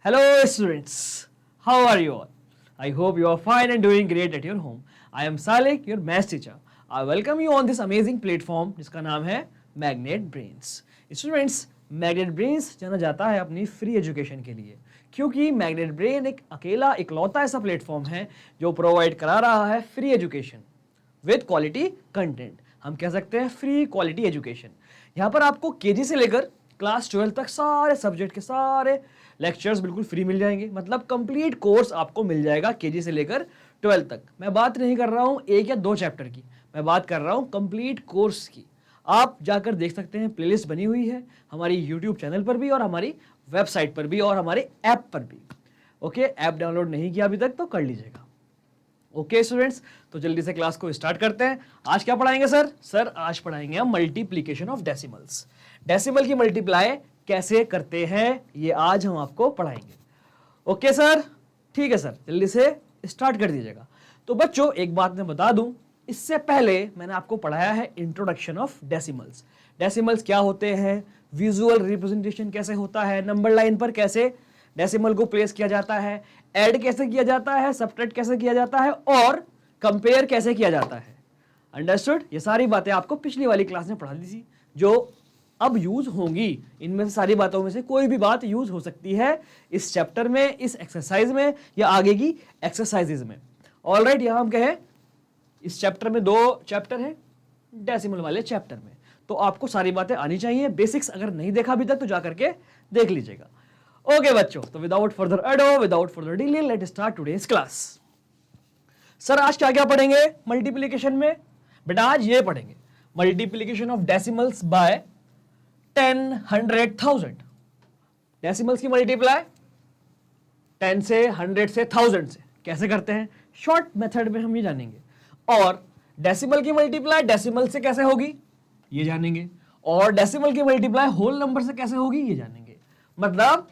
Hello students, how are you all? I hope you are fine and doing great at your home. I am Salik, your math teacher. I welcome you on this amazing platform जिसका नाम है Magnet Brains. Students, Magnet Brains जाना जाता है अपनी free education के लिए क्योंकि Magnet Brain एक अकेला इकलौता ऐसा प्लेटफॉर्म है जो प्रोवाइड करा रहा है free education with quality content. हम कह सकते हैं फ्री क्वालिटी एजुकेशन. यहाँ पर आपको केजी से लेकर क्लास 12 तक सारे सब्जेक्ट के सारे लेक्चर्स बिल्कुल फ्री मिल जाएंगे. मतलब कंप्लीट कोर्स आपको मिल जाएगा केजी से लेकर 12 तक. मैं बात नहीं कर रहा हूँ एक या दो चैप्टर की, मैं बात कर रहा हूँ कंप्लीट कोर्स की. आप जाकर देख सकते हैं, प्लेलिस्ट बनी हुई है हमारी यूट्यूब चैनल पर भी और हमारी वेबसाइट पर भी और हमारे ऐप पर भी. ओके, ऐप डाउनलोड नहीं किया अभी तक तो कर लीजिएगा. ओके स्टूडेंट्स, तो जल्दी से क्लास को स्टार्ट करते हैं. आज क्या पढ़ाएंगे सर? सर आज पढ़ाएंगे हम मल्टीप्लीकेशन ऑफ डेसिमल्स. डेसिमल की मल्टीप्लाई कैसे करते हैं ये आज हम आपको पढ़ाएंगे. ओके सर, ठीक है सर, जल्दी से स्टार्ट कर दीजिएगा. तो बच्चों एक बात मैं बता दूं, इससे पहले मैंने आपको पढ़ाया है इंट्रोडक्शन ऑफ डेसिमल्स. डेसिमल्स क्या होते हैं, विजुअल रिप्रेजेंटेशन कैसे होता है, नंबर लाइन पर कैसे डेसिमल को प्लेस किया जाता है, ऐड कैसे किया जाता है, सब्ट्रैक्ट कैसे किया जाता है और कंपेयर कैसे किया जाता है. अंडरस्टूड? ये सारी बातें आपको पिछली वाली क्लास में पढ़ा दी थी जो अब यूज होंगी. इनमें से सारी बातों में से कोई भी बात यूज हो सकती है इस चैप्टर में, इस एक्सरसाइज में या आगे की एक्सरसाइजेज में. ऑलराइट, यहां हम कहें इस चैप्टर में 2 चैप्टर है डेसिमल वाले चैप्टर में, तो आपको सारी बातें आनी चाहिए. बेसिक्स अगर नहीं देखा अभी तक तो जाकर के देख लीजिएगा. ओके बच्चों, तो without further ado, without further delay, let start today's class. Sir आज क्या क्या पढ़ेंगे मल्टीप्लिकेशन में? बेटा आज ये पढ़ेंगे multiplication of decimals by 10, 100, 1000. Decimals की मल्टीप्लाई 10 से, 100 से, 1000 से कैसे करते हैं शॉर्ट मेथड में हम ये जानेंगे. और डेसिमल की मल्टीप्लाई डेसिमल से कैसे होगी ये जानेंगे. और डेसिमल की मल्टीप्लाई होल नंबर से कैसे होगी ये जानेंगे. मतलब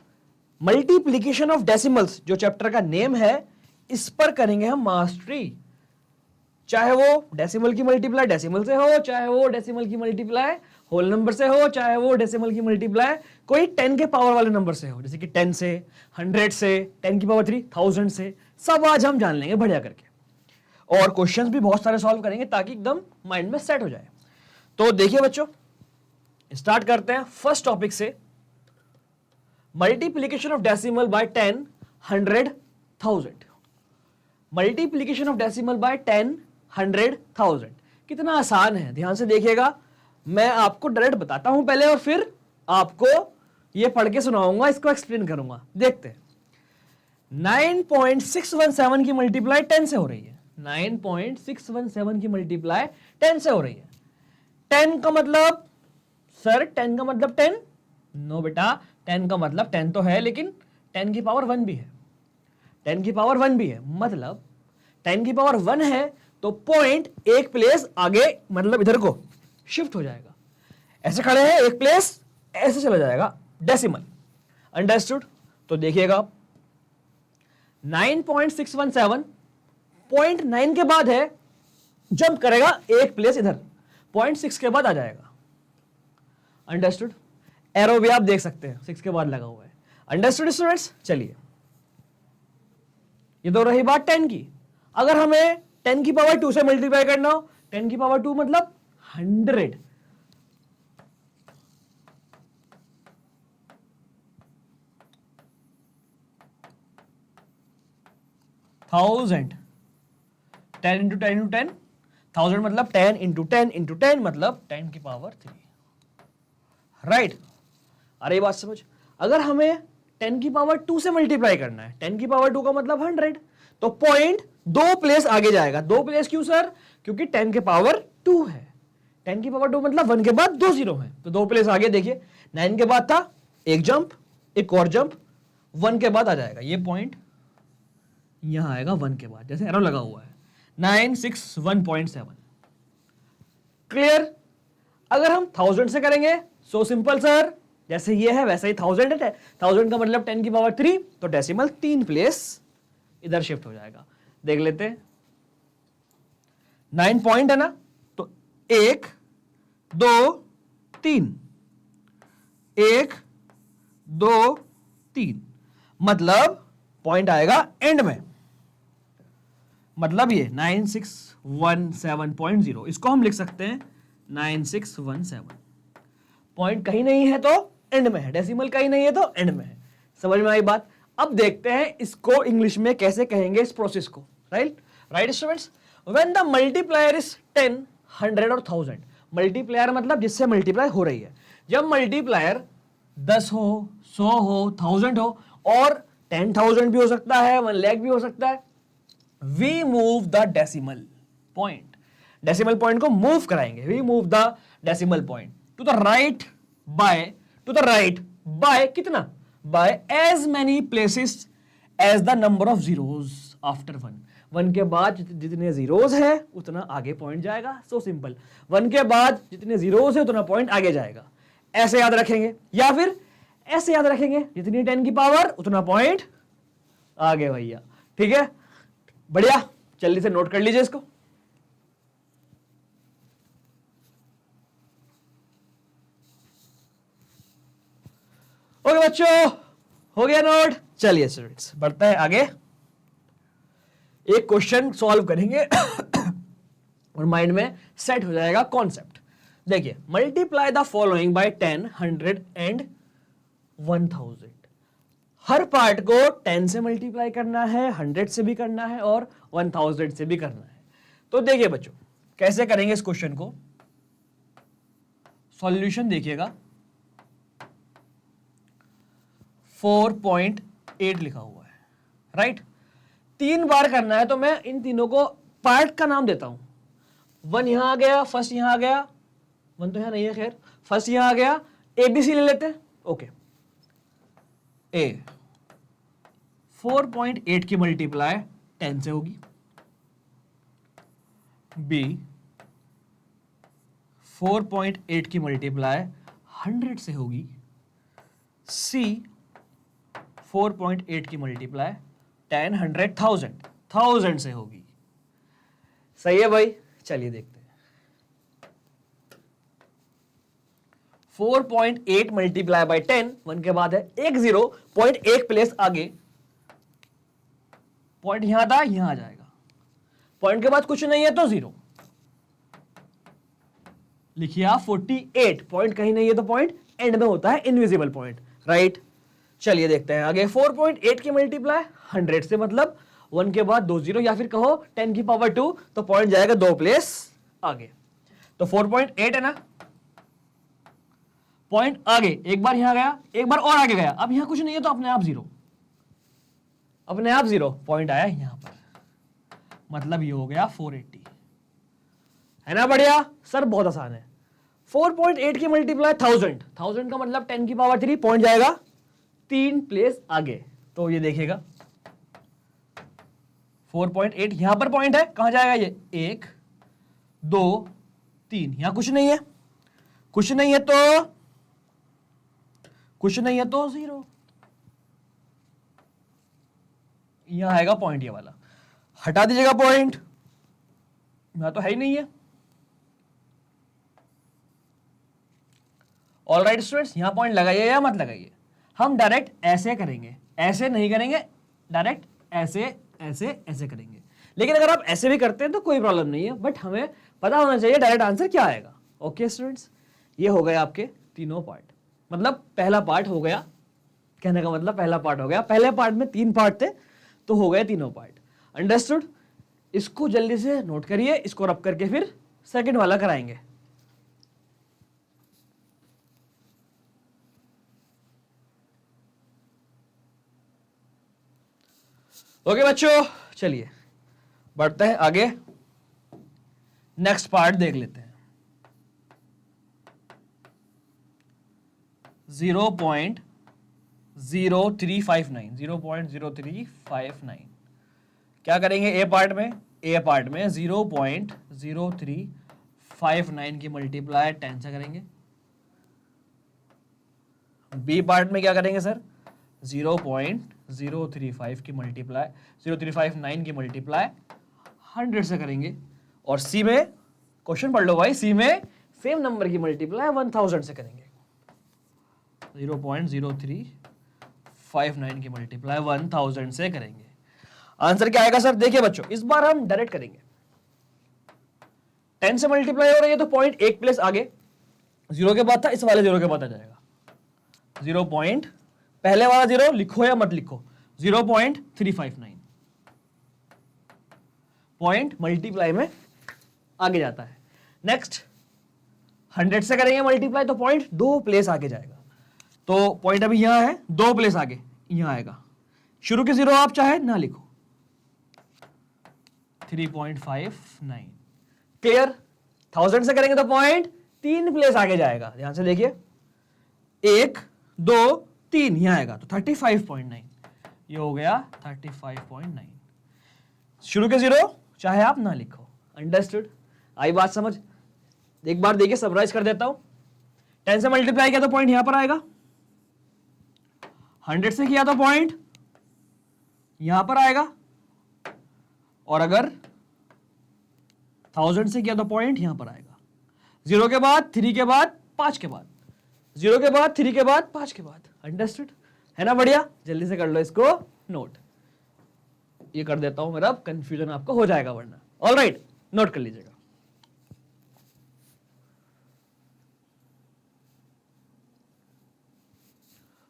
मल्टीप्लिकेशन ऑफ डेसिमल्स जो चैप्टर का नेम है, इस पर करेंगे हम मास्टरी. चाहे वो डेसिमल की मल्टीप्लाई डेसिमल से हो, चाहे वो डेसिमल की मल्टीप्लाई होल नंबर से हो, चाहे वो डेसिमल की मल्टीप्लाई कोई 10 के पावर वाले नंबर से हो, जैसे कि 10 से, 100 से, 10 की पावर 3, 1000 से. सब आज हम जान लेंगे बढ़िया करके. और क्वेश्चंस भी बहुत सारे सॉल्व करेंगे ताकि एकदम माइंड में सेट हो जाए. तो देखिए बच्चों, स्टार्ट करते हैं फर्स्ट टॉपिक से. Multiplication of decimal by 10, 100, 1000. Multiplication of decimal by 10, 100, 1000 कितना आसान है. ध्यान से देखिएगा, मैं आपको डायरेक्ट बताता हूं पहले और फिर आपको ये पढ़ के सुनाऊंगा, इसको एक्सप्लेन करूंगा. देखते हैं. 9.617 की मल्टीप्लाई 10 से हो रही है. 9.617 की मल्टीप्लाई 10 से हो रही है. 10 का मतलब सर 10 का मतलब 10? नो बेटा, 10 का मतलब 10 तो है लेकिन 10 की पावर 1 भी है. 10 की पावर 1 भी है मतलब 10 की पावर 1 है तो पॉइंट एक प्लेस आगे मतलब इधर को शिफ्ट हो जाएगा. ऐसे खड़े हैं, एक प्लेस ऐसे चला जाएगा डेसिमल. अंडरस्टूड? तो देखिएगा 9.617 पॉइंट 9 के बाद है, जंप करेगा एक प्लेस इधर, पॉइंट 6 के बाद आ जाएगा. अंडरस्टूड? एरो भी आप देख सकते हैं 6 के बाद लगा हुआ है. Understood students? चलिए, ये तो रही बात 10 की. अगर हमें 10 की पावर 2 से मल्टीप्लाई करना हो, 10 की पावर 2 मतलब 100. थाउजेंड. 10 इंटू 10 इंटू 10, 1000 मतलब 10 इंटू 10 इंटू 10 मतलब 10 की पावर 3. राइट? अरे ये बात समझ. अगर हमें 10 की पावर 2 से मल्टीप्लाई करना है, 10 की पावर 2 का मतलब 100, तो पॉइंट 2 प्लेस आगे जाएगा. 2 प्लेस क्यों सर? क्योंकि 10 के पावर 2 है. 10 की पावर 2 मतलब 1 के बाद 2 जीरो है, तो 2 प्लेस आगे. देखिए 9 के बाद था एक जंप, एक और जंप, 1 के बाद आ जाएगा ये पॉइंट, यहां आएगा 1 के बाद, जैसे एरो लगा हुआ है 961.7. क्लियर? अगर हम 1000 से करेंगे, सो सिंपल सर, जैसे ये है वैसे ही 1000 है. 1000 का मतलब 10 की पावर 3, तो डेसिमल 3 प्लेस इधर शिफ्ट हो जाएगा. देख लेते हैं. 9 पॉइंट है ना, तो 1, 2, 3, 1, 2, 3 मतलब पॉइंट आएगा एंड में, मतलब ये 9617.0, इसको हम लिख सकते हैं 9617। पॉइंट कहीं नहीं है तो एंड में है, डेसिमल कहीं नहीं है तो एंड में है। समझ में आई बात? अब देखते हैं इसको इंग्लिश में कैसे कहेंगे इस प्रोसेस को। Right students, when the multiplier is 10, 100 और 1000। मल्टीप्लायर मतलब जिससे मल्टीप्लाई हो रही है। जब मल्टीप्लायर 10 हो, 100 हो, 1000 हो, और 10,000 भी हो सकता है, 1 लाख भी हो सकता है, we move the decimal point. Decimal point को मूव कराएंगे। We move the decimal point to the right by कितना? By as many places as the number of zeros after 1। 1 के बाद जितने जीरोज है उतना आगे पॉइंट जाएगा। सो सिंपल, 1 के बाद जितने जीरोज है उतना पॉइंट आगे जाएगा। ऐसे याद रखेंगे, या फिर ऐसे याद रखेंगे, जितनी 10 की पावर उतना पॉइंट आगे भैया। ठीक है, बढ़िया, जल्दी से नोट कर लीजिए इसको। ओके बच्चों, हो गया नोट। चलिए स्टूडेंट्स, बढ़ता है आगे। एक क्वेश्चन सॉल्व करेंगे और माइंड में सेट हो जाएगा कॉन्सेप्ट। देखिए, multiply the following bye 10, 100 and 1000। Her part को 10 से मल्टीप्लाई करना है, 100 से भी करना है और 1000 से भी करना है। तो देखिए बच्चों, कैसे करेंगे इस क्वेश्चन को। सॉल्यूशन देखिएगा, 4.8 लिखा हुआ है। राइट, 3 बार करना है, तो मैं इन तीनों को पार्ट का नाम देता हूं। 1 यहां आ गया, फर्स्ट यहां आ गया, 1 तो यहां नहीं है, खैर फर्स्ट यहां आ गया। ABC ले लेते हैं। ओके, ए 4.8 की मल्टीप्लाई 10 से होगी, बी 4.8 की मल्टीप्लाई 100 से होगी, सी 4.8 की मल्टीप्लाई 10, 100, 1000 से होगी। सही है भाई, चलिए देखते हैं। 4.8 मल्टीप्लाई बाय 10, 1 के बाद है एक जीरो, पॉइंट एक प्लेस आगे, पॉइंट यहां था, यहां आ जाएगा। पॉइंट के बाद कुछ नहीं है तो 0 लिखिए आप। 48, पॉइंट कहीं नहीं है तो पॉइंट एंड में होता है, इनविजिबल पॉइंट। राइट, चलिए देखते हैं आगे। 4.8 की मल्टीप्लाई 100 से, मतलब 1 के बाद 2 जीरो, या फिर कहो 10 की पावर 2, तो पॉइंट जाएगा 2 प्लेस आगे। तो 4.8 है ना, पॉइंट आगे, एक बार यहां गया, एक बार और आगे गया। अब यहां कुछ नहीं है तो अपने आप 0, अपने आप 0, पॉइंट आया यहां पर, मतलब ये हो गया 480। है ना बढ़िया सर, बहुत आसान है। 4.8 की मल्टीप्लाई 1000, 1000 का मतलब 10 की पावर 3, पॉइंट जाएगा 3 प्लेस आगे। तो ये देखिएगा 4.8 यहां पर पॉइंट है, कहां जाएगा ये? 1 2 3, यहां कुछ नहीं है, कुछ नहीं है तो 0, यहां आएगा पॉइंट ये वाला। हटा दीजिएगा पॉइंट, यहां तो है ही नहीं है। ऑल राइट स्टूडेंट्स, यहां पॉइंट लगाइए या मत लगाइए। हम डायरेक्ट ऐसे करेंगे, ऐसे नहीं करेंगे, डायरेक्ट ऐसे ऐसे ऐसे करेंगे। लेकिन अगर आप ऐसे भी करते हैं तो कोई प्रॉब्लम नहीं है, बट हमें पता होना चाहिए डायरेक्ट आंसर क्या आएगा। ओके स्टूडेंट्स, ये हो गए आपके तीनों पार्ट, मतलब पहला पार्ट हो गया। कहने का मतलब पहला पार्ट हो गया। पहले पार्ट में 3 पार्ट थे, तो हो गए तीनों पार्ट। अंडरस्टूड? इसको जल्दी से नोट करिए, इसको रब करके फिर सेकंड वाला कराएंगे। ओके बच्चों, चलिए बढ़ते हैं आगे, नेक्स्ट पार्ट देख लेते हैं। 0.0359, 0.0359 क्या करेंगे ए पार्ट में? ए पार्ट में 0.0359 की मल्टीप्लाई 10 से करेंगे। बी पार्ट में क्या करेंगे सर? 0.035 की मल्टीप्लाई 0359 की मल्टीप्लाई 100 से करेंगे। और सी में, क्वेश्चन पढ़ लो भाई, सी में सेम नंबर की मल्टीप्लाई 1000 से करेंगे। 59 की मल्टीप्लाई 1000 से करेंगे। आंसर क्या आएगा सर? देखिए बच्चों, इस बार हम डायरेक्ट करेंगे। 10 से मल्टीप्लाई हो रही है तो पॉइंट एक प्लेस आगे, जीरो के बाद था, इस वाले जीरो के बाद आ जाएगा 0 पॉइंट, पहले वाला जीरो लिखो या मत लिखो, 0.359 पॉइंट मल्टीप्लाई में आगे जाता है। नेक्स्ट 100 से करेंगे मल्टीप्लाई तो पॉइंट 2 प्लेस आगे जाएगा, तो पॉइंट अभी यहां है, 2 प्लेस आगे यहां आएगा। शुरू के जीरो आप चाहे ना लिखो, 3.59। क्लियर? 1000 से करेंगे तो पॉइंट 3 प्लेस आगे जाएगा, ध्यान से देखिए, 1 2 3 यहां आएगा तो 35.9, ये हो गया 35.9। शुरू के जीरो चाहे आप ना लिखो। अंडरस्टूड? आई बात समझ? एक बार देखिए, समराइज कर देता हूं। 10 से मल्टीप्लाई किया तो पॉइंट यहां पर आएगा, 100 से किया तो पॉइंट यहां पर आएगा, और अगर 1000 से किया तो पॉइंट यहां पर आएगा। 0 के बाद 3 के बाद 5 के बाद, 0 के बाद 3 के बाद 5 के बाद। अंडरस्टूड? है ना बढ़िया? जल्दी से कर लो इसको नोट। ये कर देता हूं मेरा, कंफ्यूजन आपको हो जाएगा वरना। ऑल राइट, नोट कर लीजिएगा।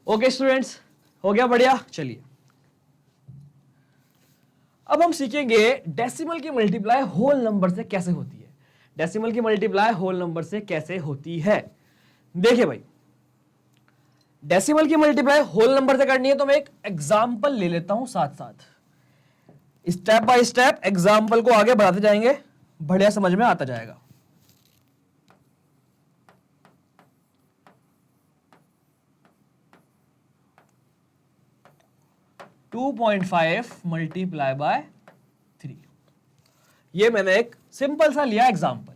ओके स्टूडेंट्स, हो गया बढ़िया। चलिए अब हम सीखेंगे डेसिमल की मल्टीप्लाई होल नंबर से कैसे होती है। डेसिमल की मल्टीप्लाई होल नंबर से कैसे होती है, देखिए भाई, डेसिमल की मल्टीप्लाई होल नंबर से करनी है तो मैं एक एग्जांपल ले लेता हूं साथ साथ, स्टेप बाय स्टेप एग्जांपल को आगे बढ़ाते जाएंगे, बढ़िया समझ में आता जाएगा। टू 2.5 मल्टीप्लाई बाय 3, ये मैंने एक सिंपल सा लिया एग्जांपल।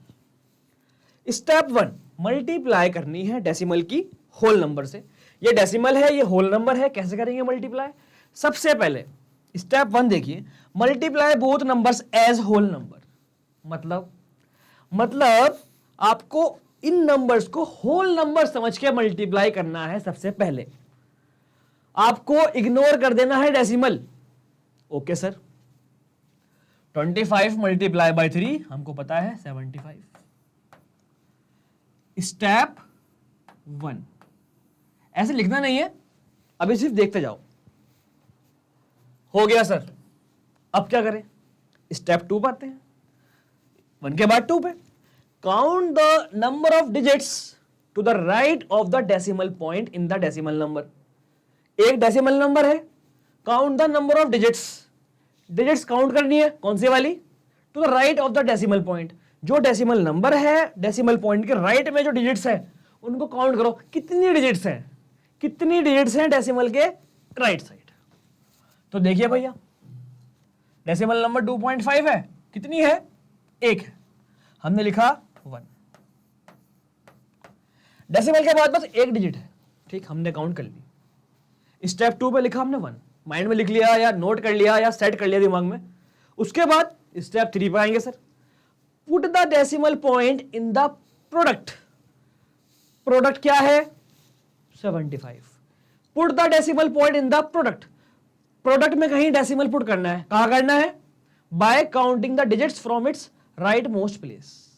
स्टेप 1, मल्टीप्लाई करनी है डेसिमल की होल नंबर से। ये डेसिमल है, ये होल नंबर है, कैसे करेंगे मल्टीप्लाई? सबसे पहले स्टेप 1 देखिए, multiply both numbers as whole number. मतलब आपको इन नंबर्स को होल नंबर समझ के मल्टीप्लाई करना है। सबसे पहले आपको इग्नोर कर देना है decimal. Okay sir, 25 multiply by 3 हमको पता है 75। स्टेप 1, ऐसे लिखना नहीं है, अभी सिर्फ देखते जाओ। हो गया सर, अब क्या करें? स्टेप 2 पर आते हैं, 1 के बाद 2 पे। Count the number of digits to the right of the decimal point in the decimal number. एक डेसिमल नंबर है, count the number of digits. Digits count करनी है, कौन सी वाली? To the right of the decimal point. जो decimal number है, decimal point के राइट में जो डिजिट्स है उनको काउंट करो, कितनी डिजिट्स हैं, कितनी डिजिट्स हैं डेसिमल के राइट साइड। तो देखिए भैया, डेसिमल नंबर 2.5 है, कितनी है? 1 है, हमने लिखा 1। डेसिमल के बाद बस एक डिजिट है, ठीक, हमने काउंट कर ली। स्टेप 2 पे लिखा हमने 1, माइंड में लिख लिया या नोट कर लिया या सेट कर लिया दिमाग में। उसके बाद स्टेप 3 पे आएंगे sir, put the decimal point in the product. Product क्या है? 75। Put the decimal point in the product. Product में कहीं डेसिमल पुट करना है, कहां करना है? Bye counting the digits from its right most place.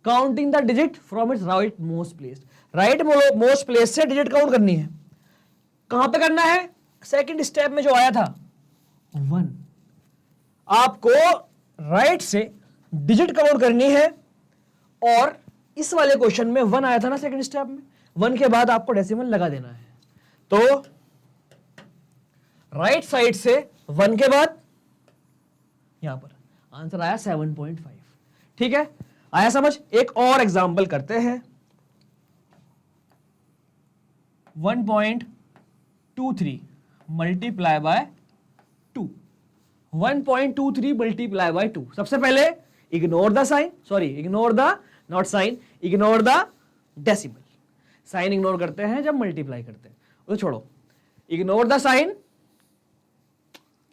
Counting the digit from its right most place. Right most place से डिजिट काउंट करनी है। कहां पे करना है? सेकंड स्टेप में जो आया था 1। आपको राइट से डिजिट काउंट करनी है, और इस वाले क्वेश्चन में 1 आया था ना सेकंड स्टेप में, 1 के बाद आपको डेसिमल लगा देना है। तो राइट साइड से 1 के बाद यहां पर आंसर आया 7.5। ठीक है, आया समझ? एक और एग्जांपल करते हैं, 1.23 मल्टीप्लाई बाय 2। 1.23 multiply by 2। सबसे पहले ignore the sign, sorry ignore the, not sign, ignore the decimal. Sign ignore करते हैं जब मल्टीप्लाई करते हैं, वो छोड़ो, इग्नोर द साइन।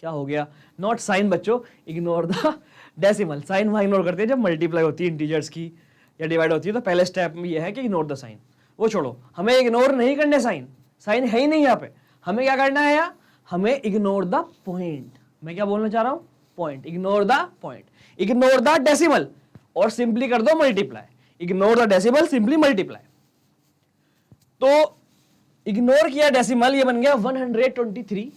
क्या हो गया? नॉट साइन बच्चों, इग्नोर द डेसिमल। साइन वहां इग्नोर करते हैं जब मल्टीप्लाई होती है इंटीजर्स की या डिवाइड होती है, तो पहले स्टेप में यह है कि इग्नोर द साइन। वो छोड़ो, हमें इग्नोर नहीं करने साइन, साइन है ही नहीं यहाँ पे, हमें क्या करना है यार, हमें इग्नोर द पॉइंट। मैं क्या बोलना चाह रहा हूं, point, ignore the point, ignore the decimal और सिंपली कर दो multiply. Ignore the decimal, simply multiply. तो इग्नोर किया डेसिमल, ये बन गया 123।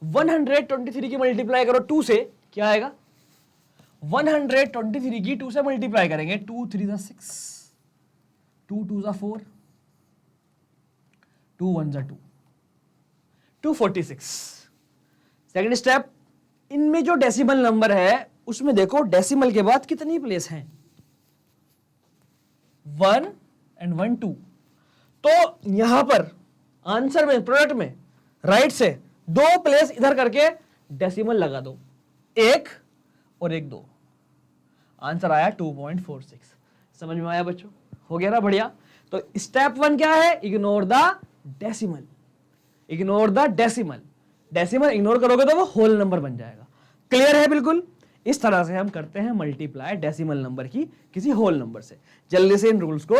123 की मल्टीप्लाई करो 2 से, क्या आएगा, 123 की 2 से मल्टीप्लाई करेंगे, 2 3 6, 2 2 4, 2 1 2, 246। सेकेंड स्टेप, इनमें जो डेसिमल नंबर है उसमें देखो डेसिमल के बाद कितनी प्लेस हैं, 1 and 1 2। तो यहां पर आंसर में, प्रोडक्ट में राइट से 2 प्लेस इधर करके डेसिमल लगा दो, 1 और 1 2, आंसर आया 2.46। समझ में आया बच्चों, हो गया ना, बढ़िया। तो स्टेप 1 क्या है, ignore the decimal, ignore the decimal. Decimal ignore करोगे तो वो होल नंबर बन जाएगा। क्लियर है बिल्कुल। इस तरह से हम करते हैं मल्टीप्लाई डेसिमल नंबर की किसी होल नंबर से। जल्दी से इन रूल्स को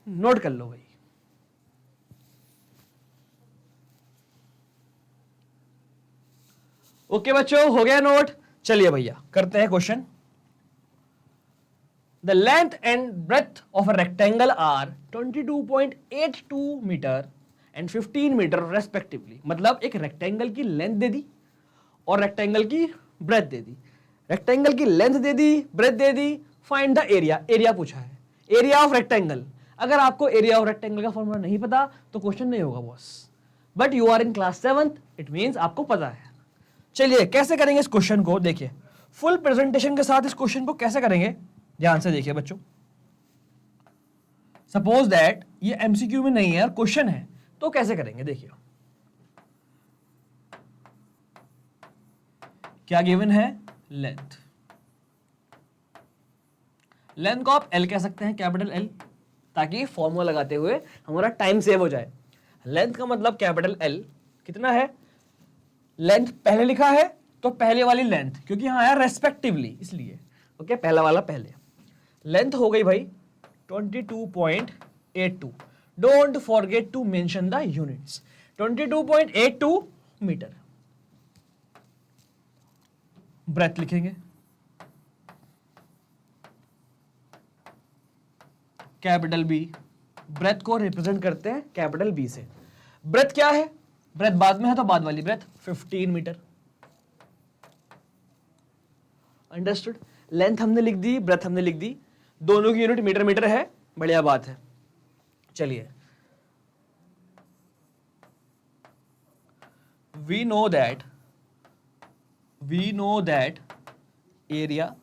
नोट कर लो भाई। ओके बच्चों, हो गया नोट। चलिए भैया करते हैं question. The length and breadth of a rectangle are 22.82 metre and 15 metre respectively. मतलब एक रेक्टेंगल की लेंथ दे दी और रेक्टेंगल की ब्रेथ दे दी। रेक्टेंगल की लेंथ दे दी, ब्रेथ दे दी, फाइंड द एरिया। एरिया पूछा है, एरिया ऑफ रेक्टेंगल। अगर आपको एरिया ऑफ रेक्टेंगल का फॉर्मूला नहीं पता तो क्वेश्चन नहीं होगा boss, but you are in class 7th, it means आपको पता है। चलिए कैसे करेंगे इस क्वेश्चन को, देखिए फुल प्रेजेंटेशन के साथ इस क्वेश्चन को कैसे करेंगे, ध्यान से देखिए बच्चों। सपोज दैट ये एमसीक्यू में नहीं है और क्वेश्चन है, तो कैसे करेंगे, देखिए क्या गिवन है, लेंथ। लेंथ को आप एल कह सकते हैं, कैपिटल एल, ताकि फॉर्मूला लगाते हुए हमारा टाइम सेव हो जाए। लेंथ का मतलब कैपिटल एल, कितना है, लेंथ पहले लिखा है तो पहले वाली लेंथ, क्योंकि यहां आया रेस्पेक्टिवली इसलिए, ओके, पहला वाला पहले। लेंथ हो गई भाई 22.82। Don't forget to mention the units. 22.82 metre. Breadth लिखेंगे कैपिटल बी, ब्रेथ को रिप्रेजेंट करते हैं कैपिटल बी से। ब्रेथ क्या है, ब्रेथ बाद में है तो बाद वाली ब्रेथ, 15 मीटर। अंडरस्टूड। लेंथ हमने लिख दी, ब्रेथ हमने लिख दी, दोनों की यूनिट मीटर मीटर है, बढ़िया बात है। चलिए, we know that area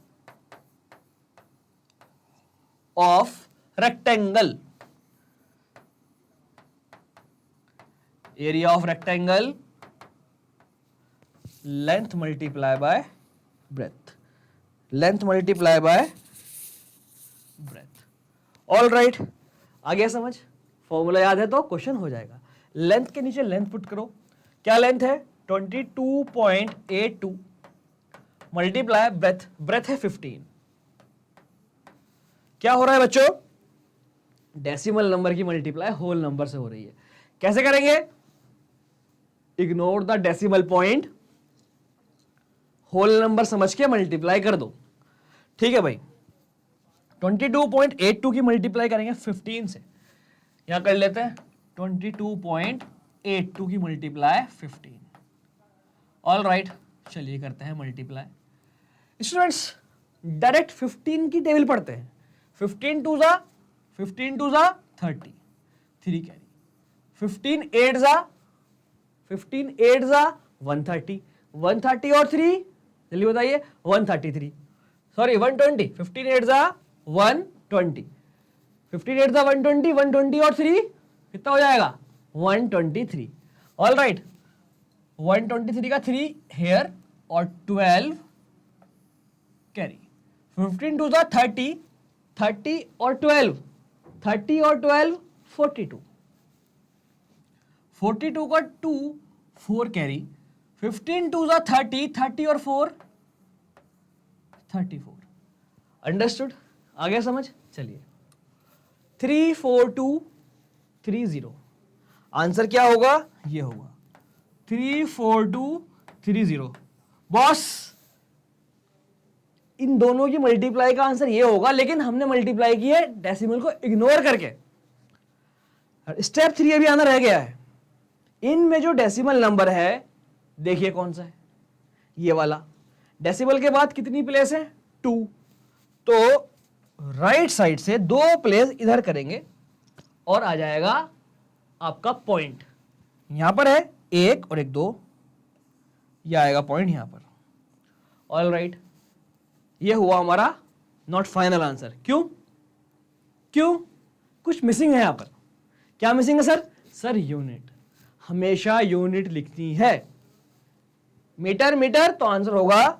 of rectangle, area of rectangle length multiply by breadth, length multiply by breadth. All right, आ गया समझ, फॉर्मूला याद है तो क्वेश्चन हो जाएगा। लेंथ के नीचे लेंथ पुट करो, क्या लेंथ है 22.82 मल्टीप्लाई ब्रेथ, ब्रेथ है 15। क्या हो रहा है बच्चों, डेसिमल नंबर की मल्टीप्लाई होल नंबर से हो रही है। कैसे करेंगे, ignore the decimal point, whole number समझ के मल्टीप्लाई कर दो। ठीक है भाई, 22.82 की मल्टीप्लाई करेंगे 15 से, यहां कर लेते हैं 22.82 की मल्टीप्लाई 15। ऑल राइट, चलिए करते हैं मल्टीप्लाई। स्टूडेंट्स डायरेक्ट 15 की टेबल पढ़ते हैं। 15 टू जा 30, 3 कैरी, 15 8 जा 130, 130 और 3 जल्दी बताइए, 133, सॉरी 120, 15 8 जा 120, 15 8 जा 120, 120 और 3 कितना हो जाएगा 123। ऑल राइट, 123 का 3 हेयर और 12 कैरी, 15 टू जा 30, 30 और 12, 30 और 12 42, 42 का 2 4 कैरी, 15 टू जा 30, 30 और 4 34। अंडरस्टूड, आ गया समझ। चलिए 34230, आंसर क्या होगा, ये होगा 34230। बॉस इन दोनों की मल्टीप्लाई का आंसर ये होगा, लेकिन हमने मल्टीप्लाई की है डेसिमल को इग्नोर करके। स्टेप 3 अभी आना रह गया है। इनमें जो डेसिमल नंबर है देखिए कौन सा है, ये वाला। डेसिमल के बाद कितनी प्लेस है, 2। तो राइट साइड से 2 प्लेस इधर करेंगे और आ जाएगा आपका पॉइंट। यहां पर है 1 और 1 2, ये आएगा पॉइंट यहां पर। ऑल राइट, ये हुआ हमारा नॉट फाइनल आंसर। क्यों क्यों? कुछ मिसिंग है यहां पर। क्या मिसिंग है सर? सर यूनिट, हमेशा यूनिट लिखनी है। मीटर मीटर तो आंसर होगा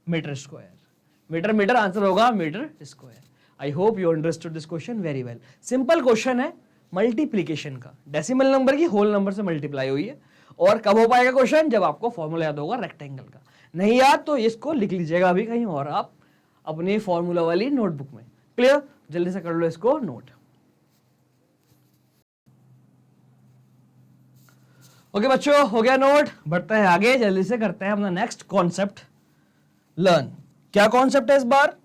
metre square. Metre metre answer होगा metre square. I hope you understood this question very well. Simple question है मल्टीप्लीकेशन का, डेसिमल नंबर की होल नंबर से मल्टीप्लाई हुई है। और कब हो पाएगा क्वेश्चन? जब आपको फॉर्मूला याद होगा रेक्टेंगल का। नहीं याद तो इसको लिख लीजिएगा अभी कहीं और आप अपनी फॉर्मूला वाली नोटबुक में। क्लियर? जल्दी से कर लो इसको नोट। ओके बच्चों, हो गया नोट। बढ़ते हैं आगे, जल्दी से करते हैं अपना नेक्स्ट कॉन्सेप्ट लर्न। क्या कॉन्सेप्ट है इस बार?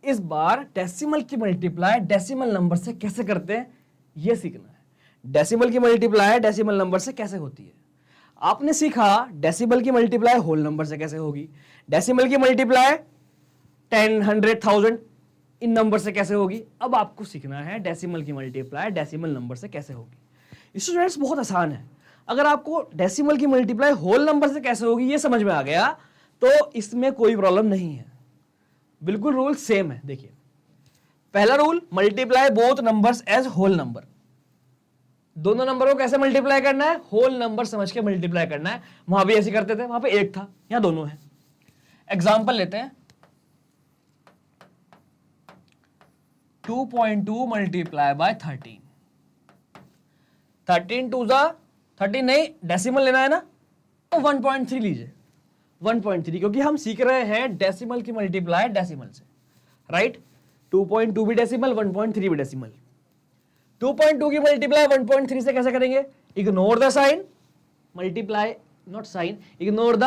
इस बार डेसिमल की मल्टीप्लाई डेसिमल नंबर से कैसे करते हैं ये सीखना है। डेसिमल की मल्टीप्लाई डेसिमल नंबर से कैसे होती है आपने सीखा। डेसिमल की मल्टीप्लाई होल नंबर से कैसे होगी, डेसिमल की मल्टीप्लाई 10 100 1000 इन नंबर से कैसे होगी। अब आपको सीखना है डेसिमल की मल्टीप्लाई डेसिमल नंबर से कैसे होगी। स्टूडेंट्स बहुत आसान है। अगर आपको डेसिमल की मल्टीप्लाई होल नंबर से कैसे होगी ये समझ में आ गया तो इसमें कोई प्रॉब्लम नहीं है, बिल्कुल रूल सेम है। देखिए पहला rule, multiply both numbers as whole number. दोनों नंबरों को कैसे मल्टीप्लाई करना है? होल नंबर समझ के मल्टीप्लाई करना है। वहां भी ऐसे करते थे, वहां पे एक था, यहां दोनों है। एग्जांपल लेते हैं, 2.2 मल्टीप्लाई बाय 13। 13 टू जा 13 नहीं, डेसिमल लेना है ना, तो 1.3 लीजिए। 1.3 क्योंकि हम सीख रहे हैं डेसिमल की मल्टीप्लाई डेसिमल से, राइट। 2.2 भी डेसिमल, 1.3 भी डेसिमल। 2.2 की मल्टीप्लाई 1.3 से कैसे करेंगे? Ignore the sign, multiply not sign, ignore the,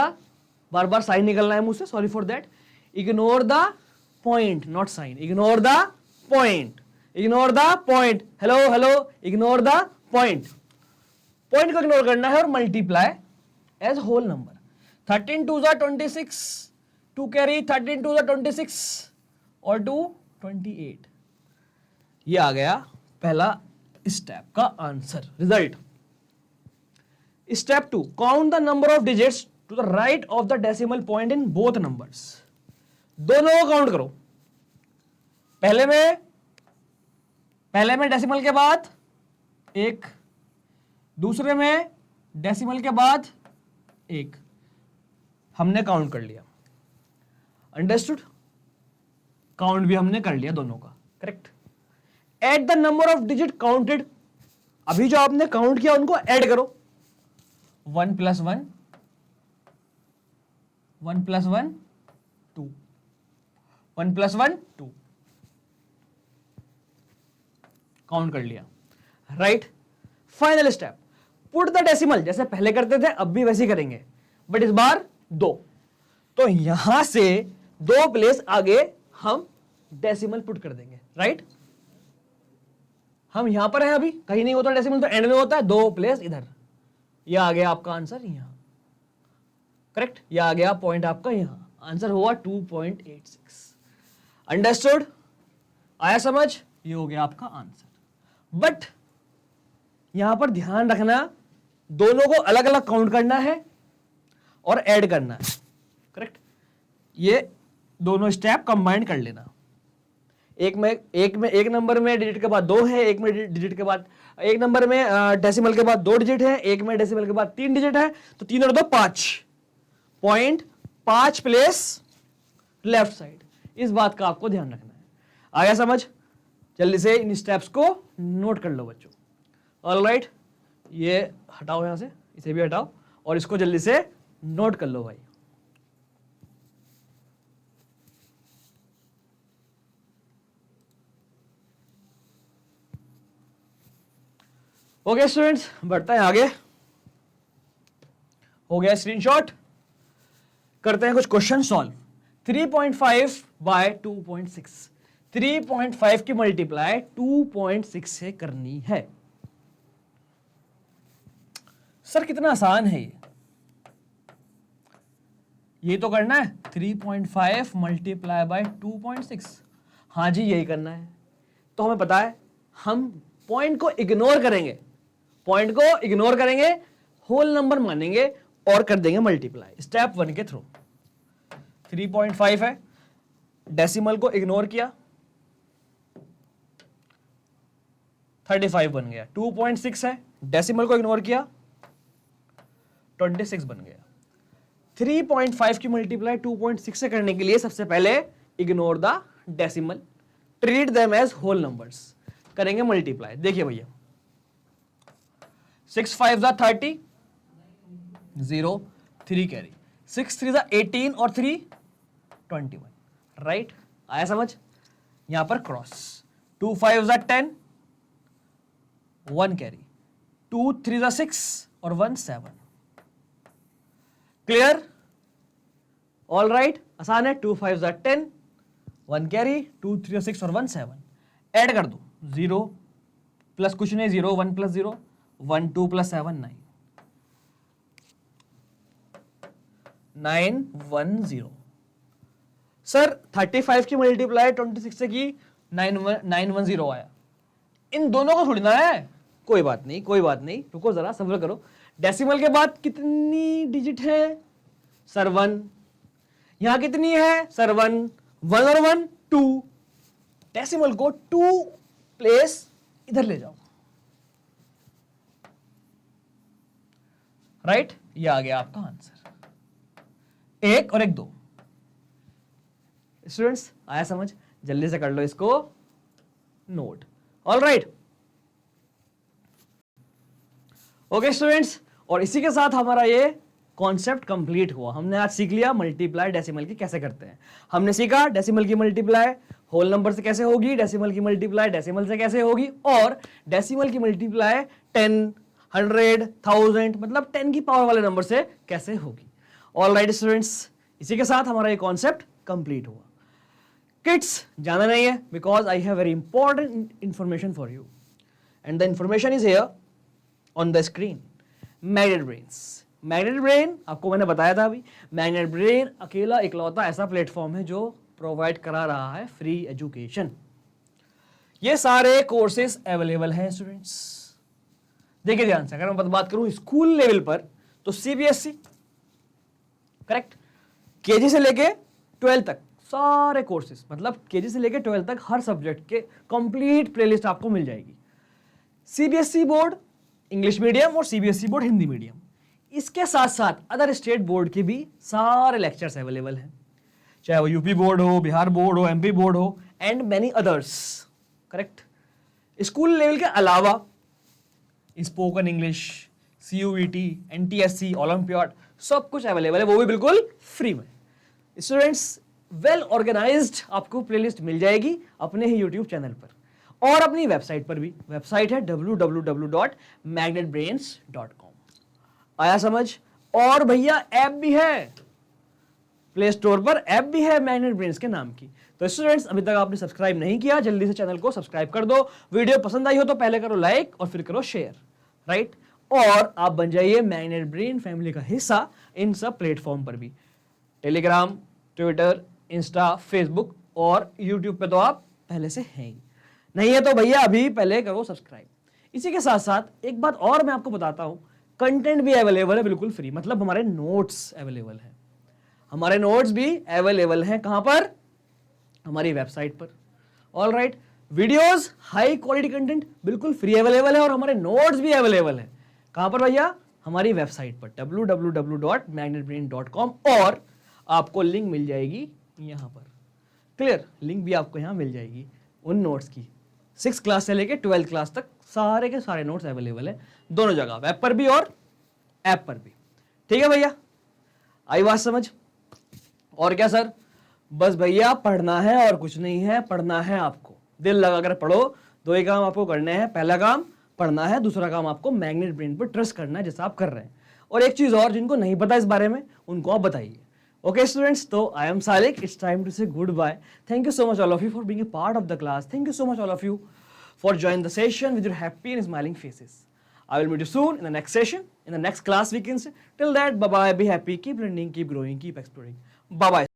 बार बार साइन निकलना है मुंह से, sorry for that. Ignore the point not sign, ignore the point, ignore the point, hello hello, ignore the point. Point को इग्नोर करना है और multiply as whole number. 13 two जा 26, 2 कैरी 13 टू जा 26 और 2 28। ये आ गया पहला स्टेप का answer, result. Step 2, count the number of digits to the right of the decimal point in both numbers. दोनों को काउंट करो। पहले में डेसिमल के बाद 1, दूसरे में डेसिमल के बाद 1। हमने काउंट कर लिया, अंडरस्टूड। काउंट भी हमने कर लिया दोनों का, correct. Add the number of digit counted, अभी जो आपने काउंट किया उनको ऐड करो। 1 + 1, 1 + 1 2, 1 + 1 2, काउंट कर लिया, right. Final step, put the decimal, जैसे पहले करते थे अब भी वैसे ही करेंगे, बट इस बार 2। तो यहां से 2 प्लेस आगे हम डेसिमल पुट कर देंगे, राइट। हम यहां पर हैं, अभी कहीं नहीं होता डेसिमल तो एंड में होता है, 2 प्लेस इधर। यह आ गया आपका आंसर यहां, करेक्ट। यह आ गया पॉइंट आपका यहां, आंसर हुआ 2.86। अंडरस्टूड? आया समझ? ये हो गया आपका आंसर। बट यहां पर ध्यान रखना, दोनों को अलग अलग काउंट करना है और ऐड करना है, करेक्ट। ये दोनों स्टेप कंबाइन कर लेना। एक नंबर में डिजिट के बाद 2 है, एक में डिजिट के बाद, एक नंबर में डेसिमल के बाद 2 डिजिट है, एक में डेसिमल के बाद 3 डिजिट है, तो 3 और 2 5 पॉइंट, 5 प्लेस लेफ्ट साइड। इस बात का आपको ध्यान रखना है। आया समझ? जल्दी से इन स्टेप्स को नोट कर लो बच्चों। ऑलराइट, ये हटाओ यहां से, इसे भी हटाओ और इसको जल्दी से नोट कर लो भाई। ओके स्टूडेंट्स, बढ़ते हैं आगे। हो गया स्क्रीनशॉट, करते हैं कुछ क्वेश्चन सॉल्व। 3.5 बाय 2.6, 3.5 की मल्टीप्लाई 2.6 से करनी है। सर कितना आसान है ये तो करना है 3.5 मल्टीप्लाई बाय 2.6। हाँ जी, यही करना है। तो हमें पता है हम पॉइंट को इग्नोर करेंगे, पॉइंट को इग्नोर करेंगे, होल नंबर मानेंगे और कर देंगे मल्टीप्लाई स्टेप 1 के थ्रू। 3.5 है, डेसिमल को इग्नोर किया, 35 बन गया। 2.6 है, डेसिमल को इग्नोर किया, 26 बन गया। 3.5 की मल्टीप्लाई 2.6 से करने के लिए सबसे पहले ignore the decimal, treat them as whole numbers, करेंगे मल्टीप्लाई। देखिए भैया, 6 5 ज़ा 30, 0 3 कैरी, 6 3 ज़ा 18 और 3 21, राइट? आया समझ? यहां पर क्रॉस। 2 5 ज़ा 10, 1 कैरी, 2 3 ज़ा 6 और 1 7। क्लियर? ऑल राइट, आसान है। 2 5 ज़ा 10, 1 कैरी, 2 3 ज़ा 6 और 1 7। ऐड कर दो, 0 प्लस कुछ नहीं, 0 1 प्लस 0 1 2 प्लस 7 9 9 1 0। सर 35 की मल्टीप्लाई 26 से की 9 1 0 आया। इन दोनों को थोड़ी ना है। कोई बात नहीं, कोई बात नहीं, रुको जरा सब्र करो। डेसिमल के बाद कितनी डिजिट है सर? 1। यहां कितनी है सर? 1 1 और 1 2। डेसिमल को 2 प्लेस इधर ले जाओ, राइट? ये आ गया आपका आंसर, 1 और 1 2। स्टूडेंट्स आया समझ? जल्दी से कर लो इसको note. All right, okay students, और इसी के साथ हमारा ये कॉन्सेप्ट कंप्लीट हुआ। हमने आज सीख लिया मल्टीप्लाई डेसिमल की कैसे करते हैं। हमने सीखा डेसिमल की मल्टीप्लाई होल नंबर से कैसे होगी, डेसिमल की मल्टीप्लाई डेसिमल से कैसे होगी, और डेसिमल की मल्टीप्लाई 10 100 1000 मतलब 10 की पावर वाले नंबर से कैसे होगी। ऑल राइट स्टूडेंट्स, इसी के साथ हमारा ये कॉन्सेप्ट कंप्लीट हुआ। किड्स जाना नहीं है, because I have very important information for you and the information is here on the screen. Magnet brains, magnet brain आपको मैंने बताया था अभी। मैग्नेट ब्रेन अकेला इकलौता ऐसा प्लेटफॉर्म है जो प्रोवाइड करा रहा है फ्री एजुकेशन। ये सारे कोर्सेज अवेलेबल हैं स्टूडेंट्स। देखिए ध्यान से, अगर मैं बात करूं स्कूल लेवल पर तो सीबीएसई, करेक्ट, केजी से लेके 12 तक सारे कोर्सेज, मतलब केजी से लेके 12 तक हर सब्जेक्ट के कंप्लीट प्लेलिस्ट आपको मिल जाएगी। सीबीएसई बोर्ड इंग्लिश मीडियम और सीबीएसई बोर्ड हिंदी मीडियम, इसके साथ साथ अदर स्टेट बोर्ड के भी सारे लेक्चर्स अवेलेबल हैं, चाहे वो यूपी बोर्ड हो, बिहार बोर्ड हो, एमपी बोर्ड हो and many others, correct. School level के अलावा spoken English, CUET, NTSC, olympiad सब कुछ अवेलेबल है, वो भी बिल्कुल फ्री में। स्टूडेंट्स वेल ऑर्गेनाइज्ड आपको प्लेलिस्ट मिल जाएगी अपने ही यूट्यूब चैनल पर और अपनी वेबसाइट पर भी। वेबसाइट है www.magnetbrains.com। आया समझ? और भैया ऐप भी है, प्ले स्टोर पर ऐप भी है मैग्नेट ब्रेन्स के नाम की। तो स्टूडेंट्स अभी तक आपने सब्सक्राइब नहीं किया, जल्दी से चैनल को सब्सक्राइब कर दो। वीडियो पसंद आई हो तो पहले करो लाइक और फिर करो शेयर, राइट? और आप बन जाइए मैग्नेट ब्रेन फैमिली का हिस्सा इन सब प्लेटफॉर्म पर भी, टेलीग्राम, ट्विटर, इंस्टा, फेसबुक और यूट्यूब पे तो आप पहले से हैं ही। नहीं है तो भैया अभी पहले करो सब्सक्राइब। इसी के साथ साथ एक बात और मैं आपको बताता हूं, कंटेंट भी अवेलेबल है बिल्कुल फ्री, मतलब हमारे नोट्स अवेलेबल हैं। हमारे नोट्स भी अवेलेबल हैं कहां पर? हमारी वेबसाइट पर। All right, videos high quality content बिल्कुल फ्री अवेलेबल है और हमारे नोट्स भी अवेलेबल है। कहां पर भैया? हमारी वेबसाइट पर www.magnetbrain.com, और आपको लिंक मिल जाएगी यहां पर। क्लियर? लिंक भी आपको यहां मिल जाएगी उन नोट्स की। 6 क्लास से लेके 12 क्लास तक सारे के सारे नोट्स अवेलेबल है दोनों जगह, वेब पर भी और ऐप पर भी। ठीक है भैया, आई बात समझ? और क्या सर? बस भैया पढ़ना है और कुछ नहीं है, पढ़ना है आपको। दिल लगाकर पढ़ो, दो ही काम आपको करने हैं। पहला काम पढ़ना है, दूसरा काम आपको मैग्नेट ब्रेन पर ट्रस्ट करना है जैसा आप कर रहे हैं। और एक चीज और, जिनको नहीं पता इस बारे में उनको आप बताइए। Okay, students, so I am Salik. It's time to say goodbye. Thank you so much, all of you, for being a part of the class. Thank you so much, all of you, for joining the session with your happy and smiling faces. I will meet you soon in the next session, in the next class, we can say. Till that, bye bye, be happy, keep learning, keep growing, keep exploring. Bye bye.